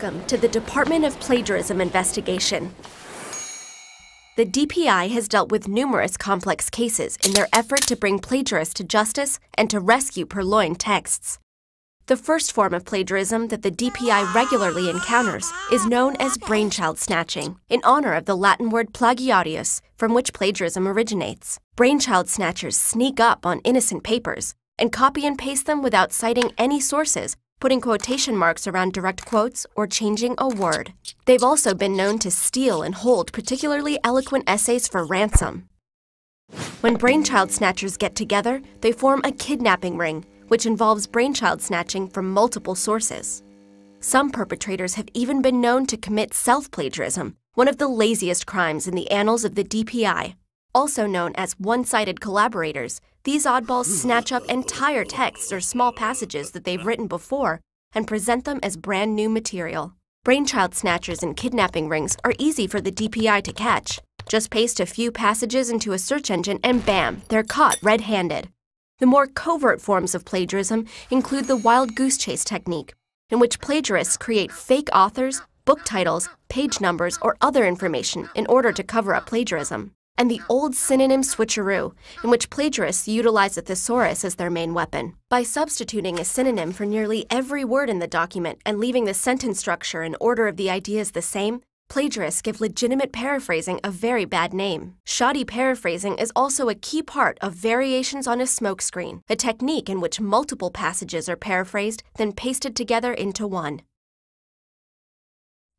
Welcome to the Department of Plagiarism investigation. The DPI has dealt with numerous complex cases in their effort to bring plagiarists to justice and to rescue purloined texts. The first form of plagiarism that the DPI regularly encounters is known as brainchild snatching, in honor of the Latin word plagiarius, from which plagiarism originates. Brainchild snatchers sneak up on innocent papers and copy and paste them without citing any sources, putting quotation marks around direct quotes or changing a word. They've also been known to steal and hold particularly eloquent essays for ransom. When brainchild snatchers get together, they form a kidnapping ring, which involves brainchild snatching from multiple sources. Some perpetrators have even been known to commit self-plagiarism, one of the laziest crimes in the annals of the DPI. Also known as one-sided collaborators, these oddballs snatch up entire texts or small passages that they've written before and present them as brand new material. Brainchild snatchers and kidnapping rings are easy for the DPI to catch. Just paste a few passages into a search engine and bam, they're caught red-handed. The more covert forms of plagiarism include the wild goose chase technique, in which plagiarists create fake authors, book titles, page numbers, or other information in order to cover up plagiarism. And the old synonym switcheroo, in which plagiarists utilize a thesaurus as their main weapon. By substituting a synonym for nearly every word in the document and leaving the sentence structure and order of the ideas the same, plagiarists give legitimate paraphrasing a very bad name. Shoddy paraphrasing is also a key part of variations on a smokescreen, a technique in which multiple passages are paraphrased, then pasted together into one.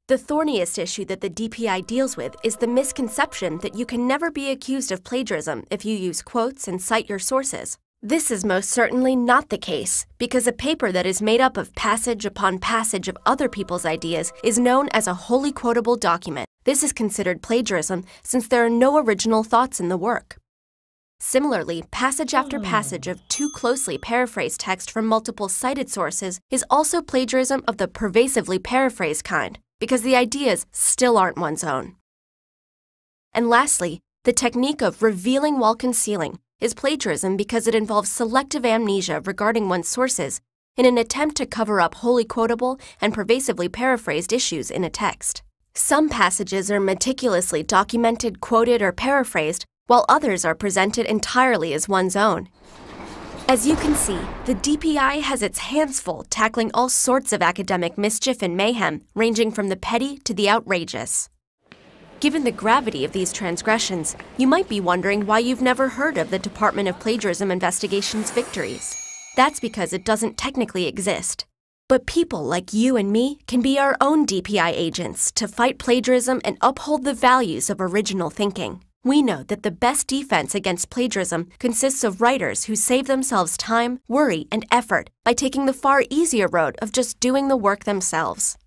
The thorniest issue that the DPI deals with is the misconception that you can never be accused of plagiarism if you use quotes and cite your sources. This is most certainly not the case, because a paper that is made up of passage upon passage of other people's ideas is known as a wholly quotable document. This is considered plagiarism since there are no original thoughts in the work. Similarly, passage after passage of too closely paraphrased text from multiple cited sources is also plagiarism of the pervasively paraphrased kind, because the ideas still aren't one's own. And lastly, the technique of revealing while concealing is plagiarism because it involves selective amnesia regarding one's sources in an attempt to cover up wholly quotable and pervasively paraphrased issues in a text. Some passages are meticulously documented, quoted, or paraphrased, while others are presented entirely as one's own. As you can see, the DPI has its hands full tackling all sorts of academic mischief and mayhem, ranging from the petty to the outrageous. Given the gravity of these transgressions, you might be wondering why you've never heard of the Department of Plagiarism Investigation's victories. That's because it doesn't technically exist. But people like you and me can be our own DPI agents to fight plagiarism and uphold the values of original thinking. We know that the best defense against plagiarism consists of writers who save themselves time, worry, and effort by taking the far easier road of just doing the work themselves.